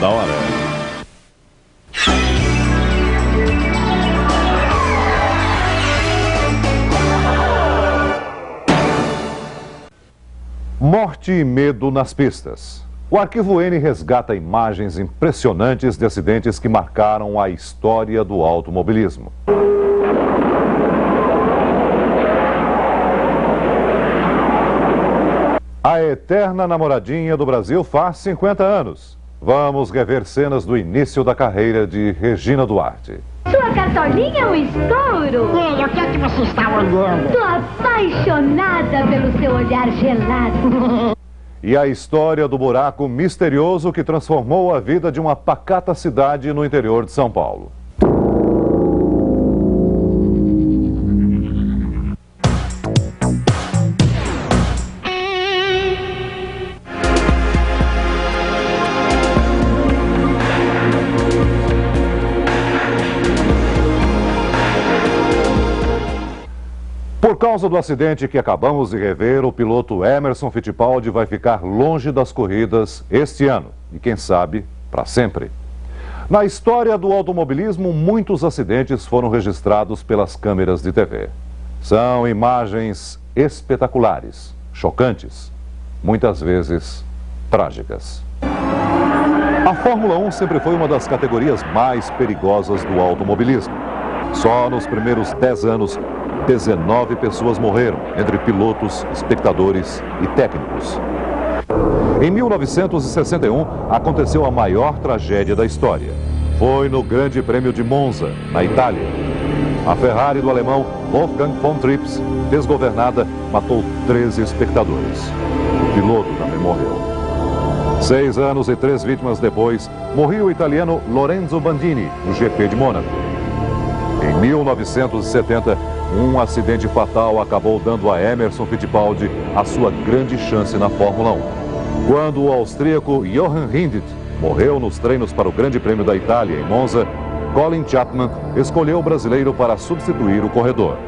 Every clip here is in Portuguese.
Da hora. Morte e medo nas pistas. O Arquivo N resgata imagens impressionantes de acidentes que marcaram a história do automobilismo. A eterna namoradinha do Brasil faz 50 anos. Vamos rever cenas do início da carreira de Regina Duarte. Sua cartolinha é um estouro. Ei, o que é que você está olhando? Tô apaixonada pelo seu olhar gelado. E a história do buraco misterioso que transformou a vida de uma pacata cidade no interior de São Paulo. Por causa do acidente que acabamos de rever, o piloto Emerson Fittipaldi vai ficar longe das corridas este ano e, quem sabe, para sempre. Na história do automobilismo, muitos acidentes foram registrados pelas câmeras de TV. São imagens espetaculares, chocantes, muitas vezes trágicas. A Fórmula 1 sempre foi uma das categorias mais perigosas do automobilismo. Só nos primeiros 10 anos, 19 pessoas morreram, entre pilotos, espectadores e técnicos. Em 1961, aconteceu a maior tragédia da história. Foi no Grande Prêmio de Monza, na Itália. A Ferrari do alemão Wolfgang von Trips, desgovernada, matou 13 espectadores. O piloto também morreu. 6 anos e 3 vítimas depois, morreu o italiano Lorenzo Bandini, no GP de Mônaco. Em 1970, um acidente fatal acabou dando a Emerson Fittipaldi a sua grande chance na Fórmula 1. Quando o austríaco Johan Rindt morreu nos treinos para o Grande Prêmio da Itália, em Monza, Colin Chapman escolheu o brasileiro para substituir o corredor.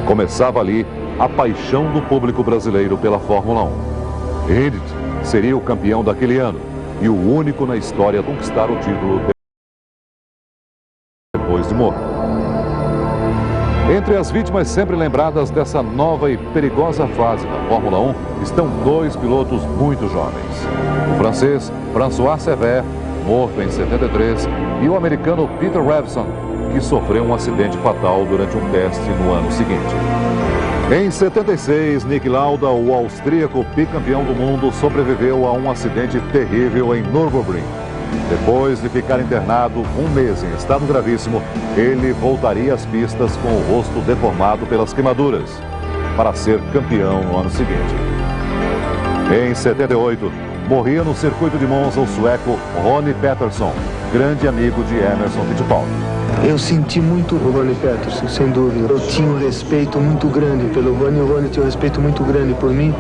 Começava ali a paixão do público brasileiro pela Fórmula 1. Rindt seria o campeão daquele ano e o único na história a conquistar o título depois de morto. Entre as vítimas sempre lembradas dessa nova e perigosa fase da Fórmula 1 estão 2 pilotos muito jovens. O francês François Cevert, morto em 73, e o americano Peter Revson, que sofreu um acidente fatal durante um teste no ano seguinte. Em 76, Niki Lauda, o austríaco bicampeão do mundo, sobreviveu a um acidente terrível em Nürburgring. Depois de ficar internado 1 mês em estado gravíssimo, ele voltaria às pistas com o rosto deformado pelas queimaduras, para ser campeão no ano seguinte. Em 78, morria no circuito de Monza o sueco Ronnie Peterson, grande amigo de Emerson Fittipaldi. Eu senti muito o Ronnie Peterson, sem dúvida. Eu tinha um respeito muito grande pelo Ronnie, o Ronnie tinha um respeito muito grande por mim.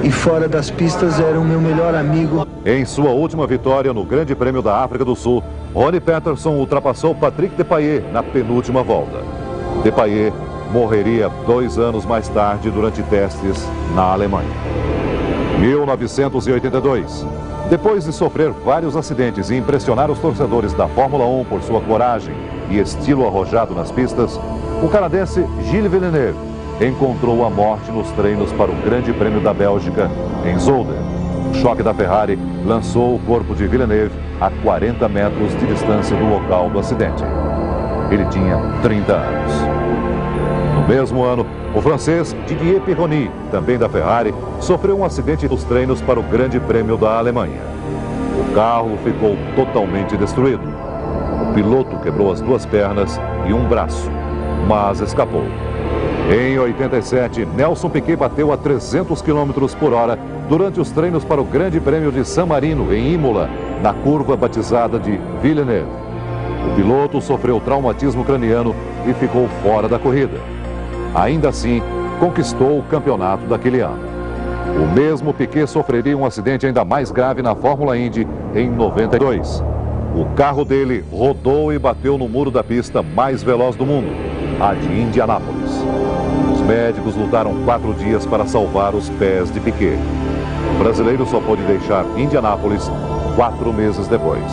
E fora das pistas era o meu melhor amigo. Em sua última vitória no Grande Prêmio da África do Sul, Ronnie Peterson ultrapassou Patrick Depailler na penúltima volta. Depailler morreria 2 anos mais tarde durante testes na Alemanha. 1982. Depois de sofrer vários acidentes e impressionar os torcedores da Fórmula 1 por sua coragem e estilo arrojado nas pistas, o canadense Gilles Villeneuve encontrou a morte nos treinos para o Grande Prêmio da Bélgica em Zolder. O choque da Ferrari lançou o corpo de Villeneuve a 40 metros de distância do local do acidente. Ele tinha 30 anos. No mesmo ano, o francês Didier Pironi, também da Ferrari, sofreu um acidente nos treinos para o Grande Prêmio da Alemanha. O carro ficou totalmente destruído. O piloto quebrou as 2 pernas e um braço, mas escapou. Em 87, Nelson Piquet bateu a 300 km por hora durante os treinos para o Grande Prêmio de San Marino, em Imola, na curva batizada de Villeneuve. O piloto sofreu traumatismo craniano e ficou fora da corrida. Ainda assim, conquistou o campeonato daquele ano. O mesmo Piquet sofreria um acidente ainda mais grave na Fórmula Indy em 92. O carro dele rodou e bateu no muro da pista mais veloz do mundo, a de Indianápolis. Os médicos lutaram 4 dias para salvar os pés de Piquet. O brasileiro só pôde deixar Indianápolis 4 meses depois.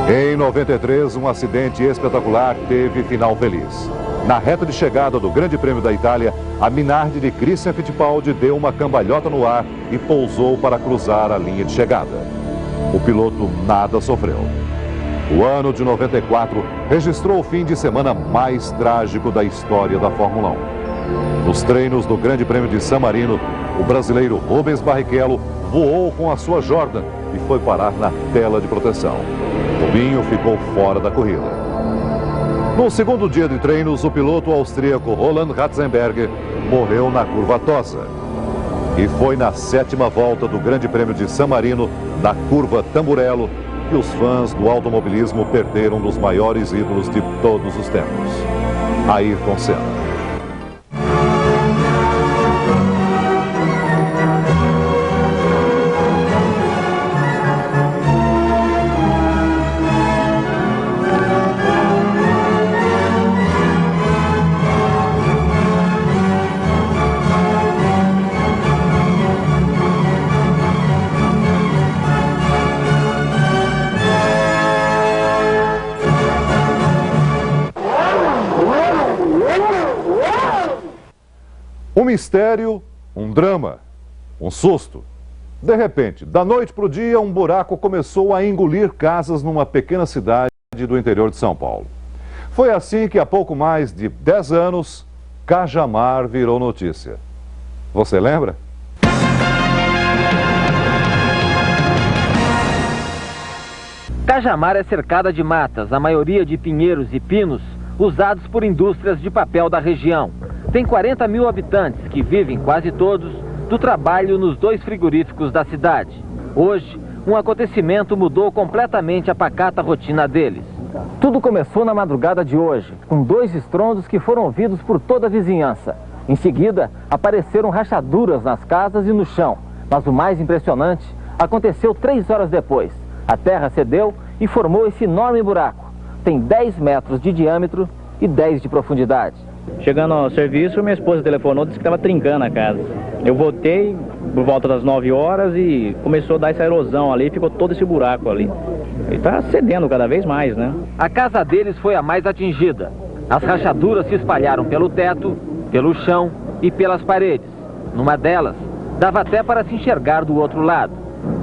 Em 93, um acidente espetacular teve final feliz. Na reta de chegada do Grande Prêmio da Itália, a Minardi de Christian Fittipaldi deu uma cambalhota no ar e pousou para cruzar a linha de chegada. O piloto nada sofreu. O ano de 94 registrou o fim de semana mais trágico da história da Fórmula 1. Nos treinos do Grande Prêmio de San Marino, o brasileiro Rubens Barrichello voou com a sua Jordan e foi parar na tela de proteção. Rubinho ficou fora da corrida. No segundo dia de treinos, o piloto austríaco Roland Ratzenberger morreu na curva Tosa. E foi na 7ª volta do Grande Prêmio de San Marino, na curva Tamburello, que os fãs do automobilismo perderam um dos maiores ídolos de todos os tempos, Ayrton Senna. Um mistério, um drama, um susto. De repente, da noite para o dia, um buraco começou a engolir casas numa pequena cidade do interior de São Paulo. Foi assim que há pouco mais de 10 anos, Cajamar virou notícia. Você lembra? Cajamar é cercada de matas, a maioria de pinheiros e pinos, usados por indústrias de papel da região. Tem 40 mil habitantes que vivem quase todos do trabalho nos 2 frigoríficos da cidade. Hoje, um acontecimento mudou completamente a pacata rotina deles. Tudo começou na madrugada de hoje, com 2 estrondos que foram ouvidos por toda a vizinhança. Em seguida, apareceram rachaduras nas casas e no chão. Mas o mais impressionante aconteceu 3 horas depois. A terra cedeu e formou esse enorme buraco. Tem 10 metros de diâmetro e 10 de profundidade. Chegando ao serviço, minha esposa telefonou e disse que estava trincando a casa. Eu voltei por volta das 9 horas e começou a dar essa erosão ali, ficou todo esse buraco ali. E está cedendo cada vez mais, né? A casa deles foi a mais atingida. As rachaduras se espalharam pelo teto, pelo chão e pelas paredes. Numa delas, dava até para se enxergar do outro lado.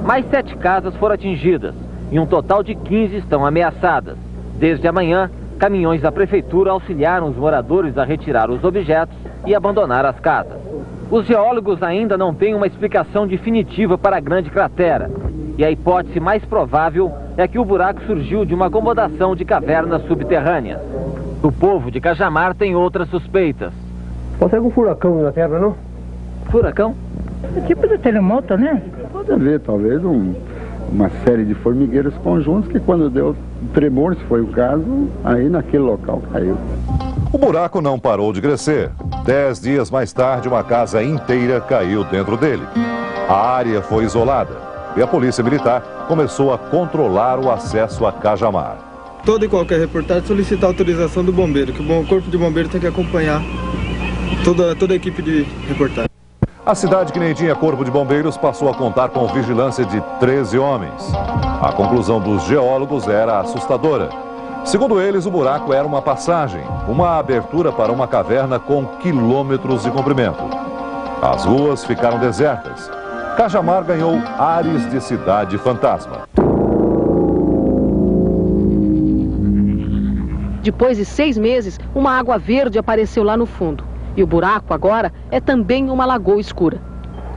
Mais 7 casas foram atingidas e um total de 15 estão ameaçadas. Desde amanhã, caminhões da prefeitura auxiliaram os moradores a retirar os objetos e abandonar as casas. Os geólogos ainda não têm uma explicação definitiva para a grande cratera. E a hipótese mais provável é que o buraco surgiu de uma acomodação de cavernas subterrâneas. O povo de Cajamar tem outras suspeitas. Pode ser algum furacão na terra, não? Furacão? É tipo de terremoto, né? Pode haver, talvez, uma série de formigueiros conjuntos que quando deu tremor, se foi o caso, aí naquele local caiu. O buraco não parou de crescer. 10 dias mais tarde, uma casa inteira caiu dentro dele. A área foi isolada e a polícia militar começou a controlar o acesso a Cajamar. Toda e qualquer reportagem solicita autorização do bombeiro, que o corpo de bombeiro tem que acompanhar toda a equipe de reportagem. A cidade, que nem tinha corpo de bombeiros, passou a contar com vigilância de 13 homens. A conclusão dos geólogos era assustadora. Segundo eles, o buraco era uma passagem, uma abertura para uma caverna com quilômetros de comprimento. As ruas ficaram desertas. Cajamar ganhou ares de cidade fantasma. Depois de 6 meses, uma água verde apareceu lá no fundo. E o buraco agora é também uma lagoa escura.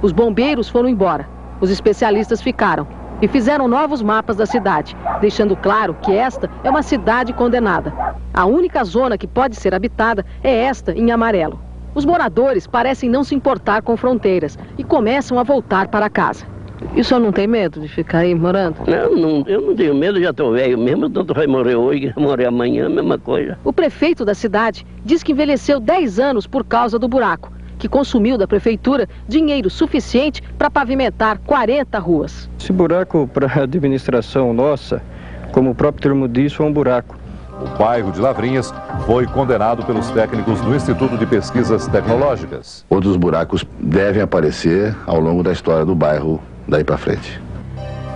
Os bombeiros foram embora. Os especialistas ficaram e fizeram novos mapas da cidade, deixando claro que esta é uma cidade condenada. A única zona que pode ser habitada é esta, em amarelo. Os moradores parecem não se importar com fronteiras e começam a voltar para casa. E o senhor não tem medo de ficar aí morando? Não, eu não tenho medo, já estou velho mesmo, tanto vai morrer hoje, morrer amanhã, a mesma coisa. O prefeito da cidade diz que envelheceu 10 anos por causa do buraco, que consumiu da prefeitura dinheiro suficiente para pavimentar 40 ruas. Esse buraco, para a administração nossa, como o próprio termo diz, foi um buraco. O bairro de Lavrinhas foi condenado pelos técnicos do Instituto de Pesquisas Tecnológicas. Outros buracos devem aparecer ao longo da história do bairro daí para frente.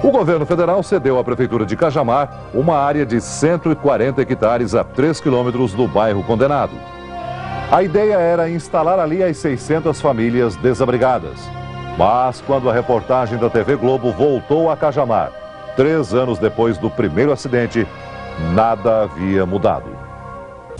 O governo federal cedeu à prefeitura de Cajamar uma área de 140 hectares a 3 quilômetros do bairro condenado. A ideia era instalar ali as 600 famílias desabrigadas. Mas quando a reportagem da TV Globo voltou a Cajamar, 3 anos depois do primeiro acidente, nada havia mudado.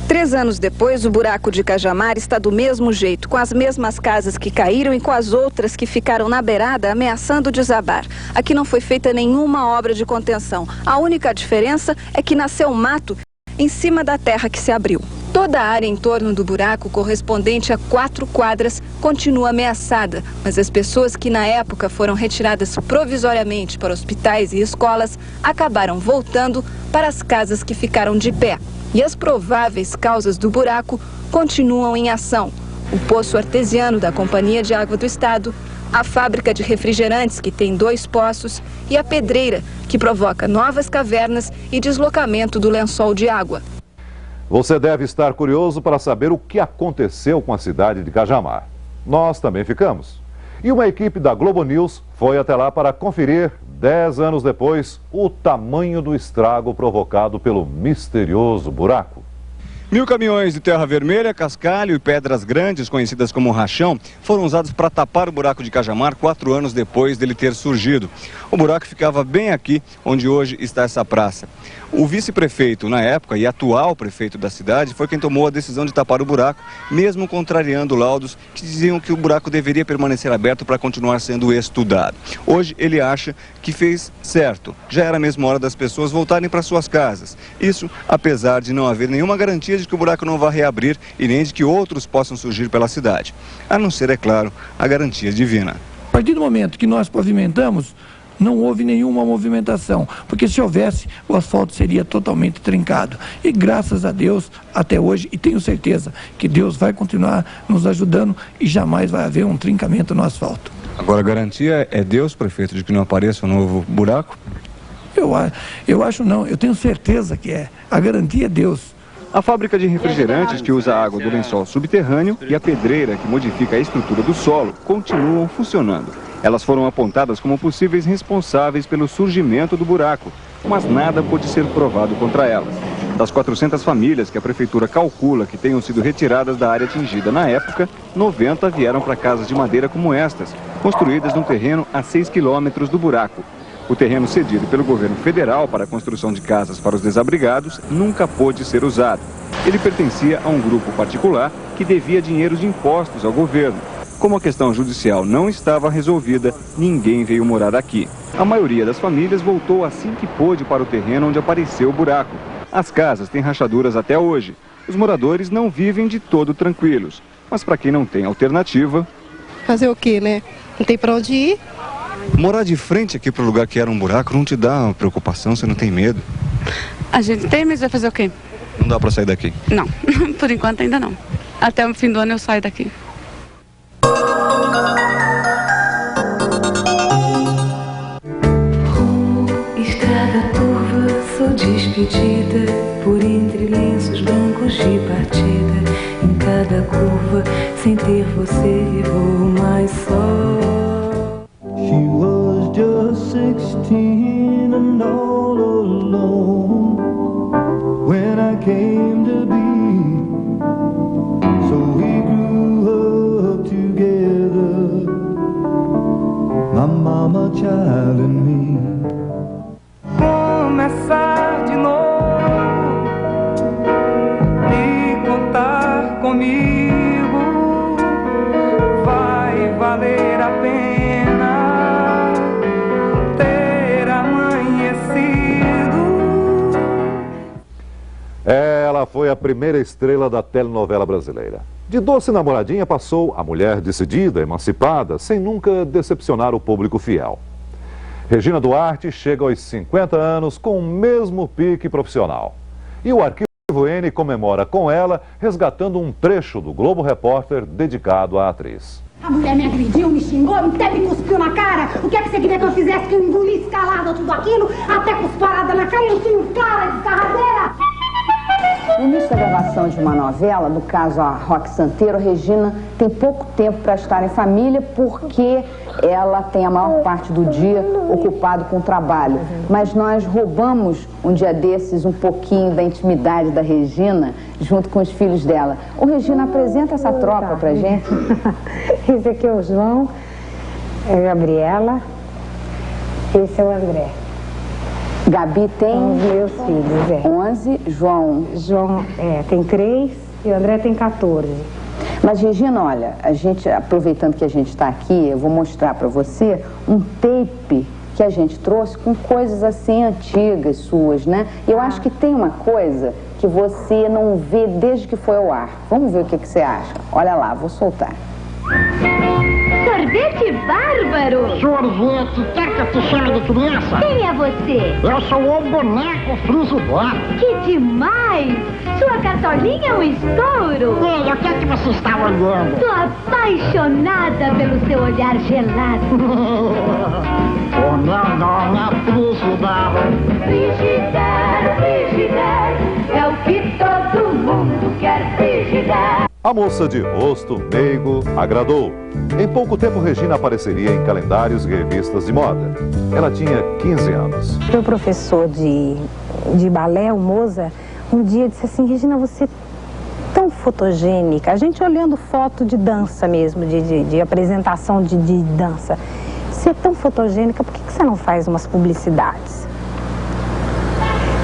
3 anos depois, o buraco de Cajamar está do mesmo jeito, com as mesmas casas que caíram e com as outras que ficaram na beirada ameaçando desabar. Aqui não foi feita nenhuma obra de contenção. A única diferença é que nasceu mato em cima da terra que se abriu. Toda a área em torno do buraco, correspondente a 4 quadras, continua ameaçada, mas as pessoas que na época foram retiradas provisoriamente para hospitais e escolas acabaram voltando para as casas que ficaram de pé. E as prováveis causas do buraco continuam em ação. O poço artesiano da Companhia de Água do Estado, a fábrica de refrigerantes, que tem 2 poços, e a pedreira, que provoca novas cavernas e deslocamento do lençol de água. Você deve estar curioso para saber o que aconteceu com a cidade de Cajamar. Nós também ficamos. E uma equipe da Globo News foi até lá para conferir, 10 anos depois, o tamanho do estrago provocado pelo misterioso buraco. 1000 caminhões de terra vermelha, cascalho e pedras grandes, conhecidas como rachão, foram usados para tapar o buraco de Cajamar 4 anos depois dele ter surgido. O buraco ficava bem aqui, onde hoje está essa praça. O vice-prefeito, na época, e atual prefeito da cidade, foi quem tomou a decisão de tapar o buraco, mesmo contrariando laudos que diziam que o buraco deveria permanecer aberto para continuar sendo estudado. Hoje ele acha que fez certo. Já era mesmo hora das pessoas voltarem para suas casas. Isso, apesar de não haver nenhuma garantia de que o buraco não vá reabrir e nem de que outros possam surgir pela cidade. A não ser, é claro, a garantia divina. A partir do momento que nós pavimentamos, não houve nenhuma movimentação, porque se houvesse, o asfalto seria totalmente trincado. E graças a Deus, até hoje, e tenho certeza que Deus vai continuar nos ajudando e jamais vai haver um trincamento no asfalto. Agora, a garantia é Deus, prefeito, de que não apareça um novo buraco? Eu acho não, eu tenho certeza que é. A garantia é Deus. A fábrica de refrigerantes, que usa a água do lençol subterrâneo, e a pedreira, que modifica a estrutura do solo, continuam funcionando. Elas foram apontadas como possíveis responsáveis pelo surgimento do buraco, mas nada pôde ser provado contra elas. Das 400 famílias que a prefeitura calcula que tenham sido retiradas da área atingida na época, 90 vieram para casas de madeira como estas, construídas num terreno a 6 quilômetros do buraco. O terreno cedido pelo governo federal para a construção de casas para os desabrigados nunca pôde ser usado. Ele pertencia a um grupo particular que devia dinheiro de impostos ao governo. Como a questão judicial não estava resolvida, ninguém veio morar aqui. A maioria das famílias voltou assim que pôde para o terreno onde apareceu o buraco. As casas têm rachaduras até hoje. Os moradores não vivem de todo tranquilos. Mas para quem não tem alternativa... Fazer o quê, né? Não tem para onde ir. Morar de frente aqui para o lugar que era um buraco não te dá uma preocupação? Você não tem medo? A gente tem, mas vai fazer o quê? Não dá para sair daqui? Não, por enquanto ainda não. Até o fim do ano eu saio daqui. Estrada turva, sou despedida por entre lenços brancos de partida. Em cada curva, sem ter você, vou mais só. She was just 16 and all alone when I came to be. So we grew up together, my mama, child and me. Começar de novo e contar comigo vai valer a pena. Ela foi a primeira estrela da telenovela brasileira. De doce namoradinha passou a mulher decidida, emancipada, sem nunca decepcionar o público fiel. Regina Duarte chega aos 50 anos com o mesmo pique profissional. E o Arquivo N comemora com ela, resgatando um trecho do Globo Repórter dedicado à atriz. A mulher me agrediu, me xingou, até me cuspiu na cara. O que é que você queria que eu fizesse? Que eu engolisse calada tudo aquilo? Até cusparada na cara, eu tenho cara de carradeira. No início da gravação de uma novela, no caso a Roque Santeiro, a Regina tem pouco tempo para estar em família porque ela tem a maior parte do dia ocupado com o trabalho. Mas nós roubamos um dia desses um pouquinho da intimidade da Regina junto com os filhos dela. Ô Regina, apresenta essa tropa pra gente. Esse aqui é o João, é a Gabriela, esse é o André. Gabi tem? Os meus filhos, 11, João tem 3 e o André tem 14. Mas, Regina, olha, a gente, aproveitando que a gente está aqui, eu vou mostrar para você um tape que a gente trouxe com coisas assim antigas suas, né? Eu acho que tem uma coisa que você não vê desde que foi ao ar. Vamos ver o que você acha. Olha lá, vou soltar. Sorvete bárbaro! Sorvete, quer que eu te chame de criança? Quem é você? Eu sou o boneco Frigidaire. Que demais! Sua cartolinha é um estouro! Ei, o que é que você está olhando? Tô apaixonada pelo seu olhar gelado. O meu nome é Frigidaire. Frigidaire, Frigidaire, é o que todo mundo quer, Frigidaire. A moça de rosto meigo agradou. Em pouco tempo, Regina apareceria em calendários e revistas de moda. Ela tinha 15 anos. Meu professor de balé, o Moza, um dia disse assim: Regina, você é tão fotogênica. A gente olhando foto de dança mesmo, de apresentação de dança. Você é tão fotogênica, por que você não faz umas publicidades?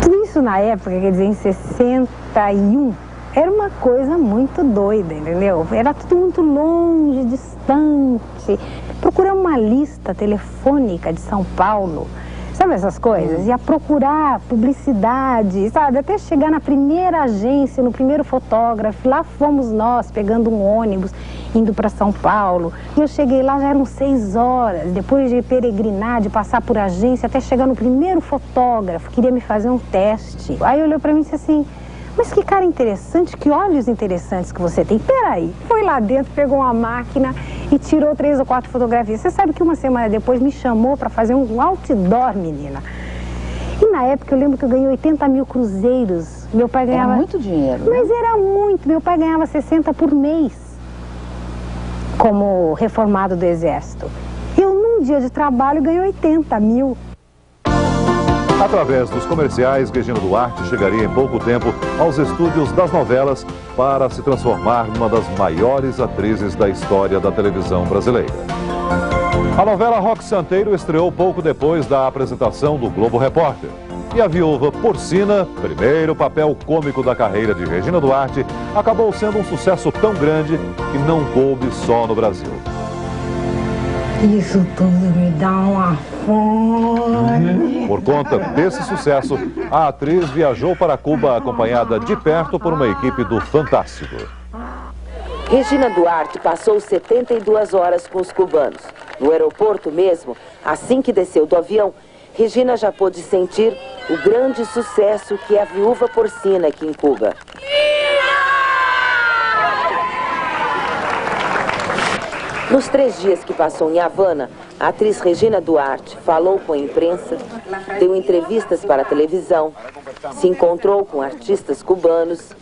Tudo isso na época, quer dizer, em 61, era uma coisa muito doida, entendeu? Era tudo muito longe, distante. Procuramos uma lista telefônica de São Paulo, sabe essas coisas? Ia procurar publicidade, sabe? Até chegar na primeira agência, no primeiro fotógrafo. Lá fomos nós, pegando um ônibus, indo para São Paulo. E eu cheguei lá, já eram 6 horas. Depois de peregrinar, de passar por agência, até chegar no primeiro fotógrafo, queria me fazer um teste. Aí olhou para mim e disse assim: mas que cara interessante, que olhos interessantes que você tem. Peraí, foi lá dentro, pegou uma máquina e tirou 3 ou 4 fotografias. Você sabe que uma semana depois me chamou para fazer um outdoor, menina. E na época eu lembro que eu ganhei 80 mil cruzeiros. Meu pai ganhava... Era muito dinheiro, né? Mas era muito. Meu pai ganhava 60 por mês como reformado do Exército. Eu, num dia de trabalho, ganhei 80 mil. Através dos comerciais, Regina Duarte chegaria em pouco tempo aos estúdios das novelas para se transformar numa das maiores atrizes da história da televisão brasileira. A novela Roque Santeiro estreou pouco depois da apresentação do Globo Repórter. E a viúva porcina, primeiro papel cômico da carreira de Regina Duarte, acabou sendo um sucesso tão grande que não coube só no Brasil. Isso tudo me dá uma fome. Por conta desse sucesso, a atriz viajou para Cuba acompanhada de perto por uma equipe do Fantástico. Regina Duarte passou 72 horas com os cubanos. No aeroporto mesmo, assim que desceu do avião, Regina já pôde sentir o grande sucesso que é a viúva porcina aqui em Cuba. Nos 3 dias que passou em Havana, a atriz Regina Duarte falou com a imprensa, deu entrevistas para a televisão, se encontrou com artistas cubanos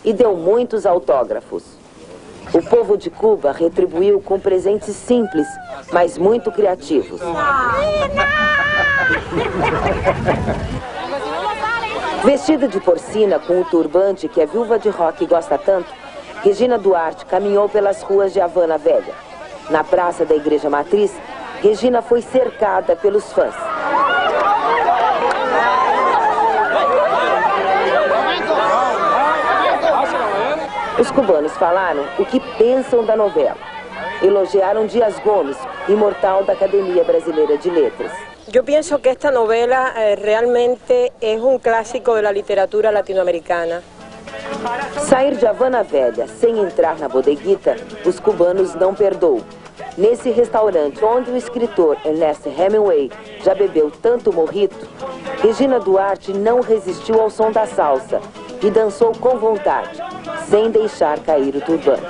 e deu muitos autógrafos. O povo de Cuba retribuiu com presentes simples, mas muito criativos. Vestida de porcina com o turbante que a viúva de Roque gosta tanto, Regina Duarte caminhou pelas ruas de Havana Velha. Na praça da Igreja Matriz, Regina foi cercada pelos fãs. Os cubanos falaram o que pensam da novela. Elogiaram Dias Gomes, imortal da Academia Brasileira de Letras. Yo pienso que esta novela realmente es un clásico de la literatura latinoamericana. Sair de Havana Velha sem entrar na bodeguita, os cubanos não perdoam. Nesse restaurante onde o escritor Ernest Hemingway já bebeu tanto mojito, Regina Duarte não resistiu ao som da salsa e dançou com vontade, sem deixar cair o turbante.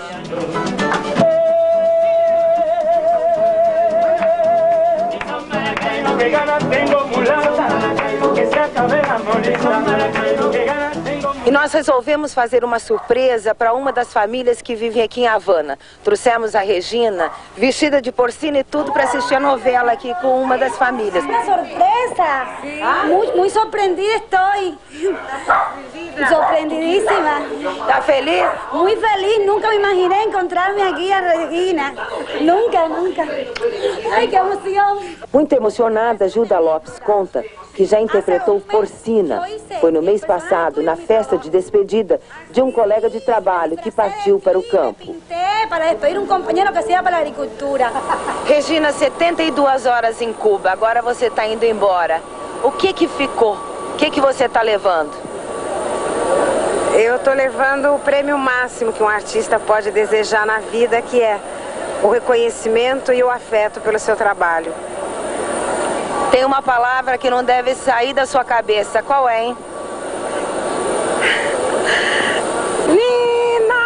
E nós resolvemos fazer uma surpresa para uma das famílias que vivem aqui em Havana. Trouxemos a Regina, vestida de porcina e tudo, para assistir a novela aqui com uma das famílias. Uma surpresa! Muito surpreendida estou. Surpreendidíssima. Tá feliz? Muito feliz. Nunca me imaginei encontrar-me aqui a Regina. Nunca, nunca. Ai, que emoção. Muito emocionada, Gilda Lopes conta que já interpretou Porcina. Foi no mês passado, na festa de despedida de um colega de trabalho que partiu para o campo. Para despedir um companheiro que seja para a agricultura. Regina, 72 horas em Cuba, agora você está indo embora. O que ficou? O que você está levando? Eu estou levando o prêmio máximo que um artista pode desejar na vida, que é o reconhecimento e o afeto pelo seu trabalho. Tem uma palavra que não deve sair da sua cabeça. Qual é, hein? Nina!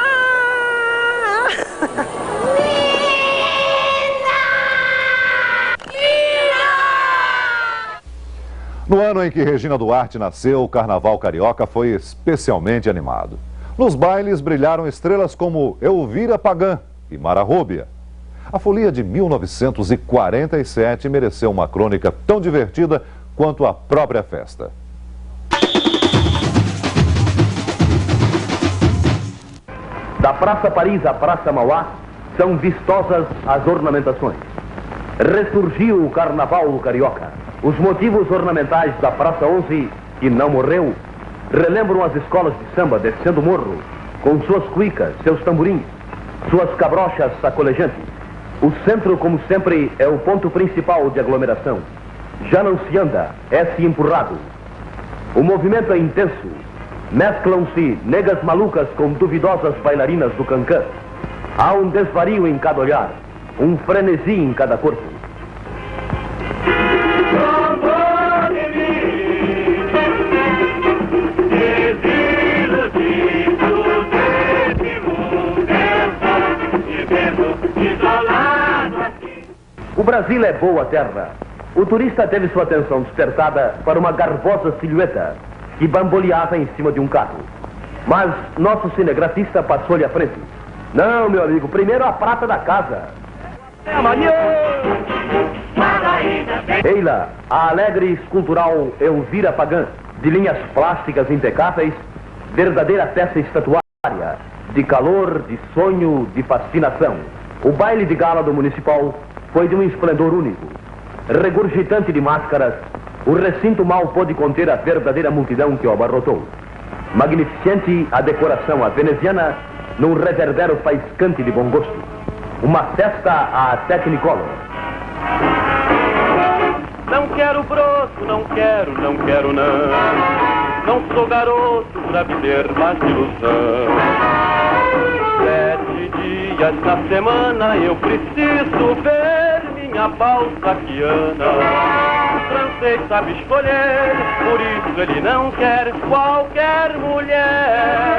No ano em que Regina Duarte nasceu, o Carnaval Carioca foi especialmente animado. Nos bailes brilharam estrelas como Elvira Pagan e Mara Róbia. A folia de 1947 mereceu uma crônica tão divertida quanto a própria festa. Da Praça Paris à Praça Mauá, são vistosas as ornamentações. Ressurgiu o Carnaval Carioca. Os motivos ornamentais da Praça 11, que não morreu, relembram as escolas de samba descendo o morro, com suas cuicas, seus tamborins, suas cabrochas sacolejantes. O centro, como sempre, é o ponto principal de aglomeração. Já não se anda, é-se empurrado. O movimento é intenso. Mesclam-se negas malucas com duvidosas bailarinas do cancã. Há um desvario em cada olhar, um frenesi em cada corpo. O Brasil é boa terra. O turista teve sua atenção despertada para uma garbosa silhueta que bamboleava em cima de um carro. Mas nosso cinegrafista passou-lhe à frente. Não, meu amigo, primeiro a prata da casa. Amanhã! Eila, a alegre escultural Elvira Pagan, de linhas plásticas impecáveis, verdadeira peça estatuária, de calor, de sonho, de fascinação. O baile de gala do Municipal foi de um esplendor único. Regurgitante de máscaras, o recinto mal pôde conter a verdadeira multidão que o abarrotou. Magnificente a decoração à veneziana, num reverbero faiscante de bom gosto. Uma festa à Technicolor. Não quero broto, não quero não. Não sou garoto pra viver mais ilusão. 7 dias na semana eu preciso ver minha balzaquiana. O francês sabe escolher, por isso ele não quer qualquer mulher.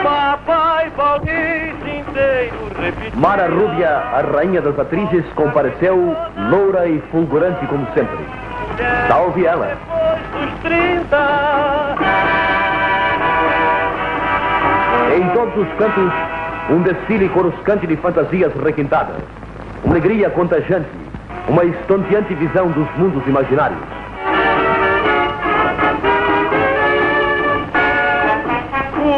Papai Paris inteiro repetiu. Mara Róbia, a rainha das atrizes, compareceu loura e fulgurante como sempre. Salve ela! Dos 30. Em todos os cantos, um desfile coruscante de fantasias requintadas. Uma alegria contagiante, uma estonteante visão dos mundos imaginários. O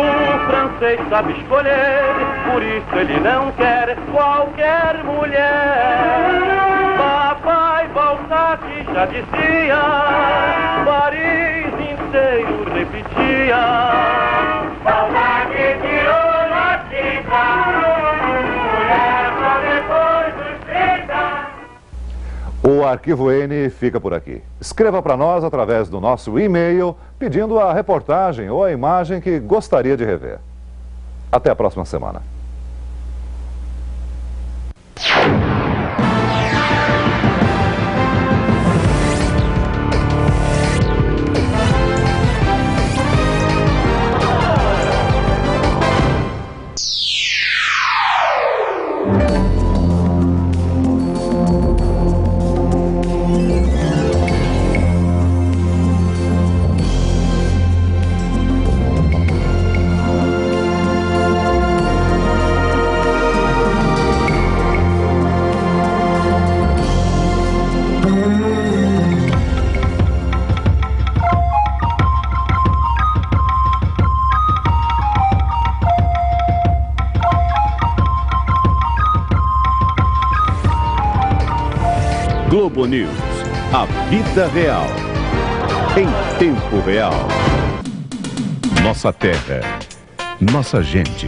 francês sabe escolher, por isso ele não quer qualquer mulher. Papai Balzac já dizia, Paris inteiro repetia. Balzac tirou na tinta, mulher só depois dos 30. O Arquivo N fica por aqui. Escreva para nós através do nosso e-mail pedindo a reportagem ou a imagem que gostaria de rever. Até a próxima semana. Globo News. A vida real. Em tempo real. Nossa terra. Nossa gente.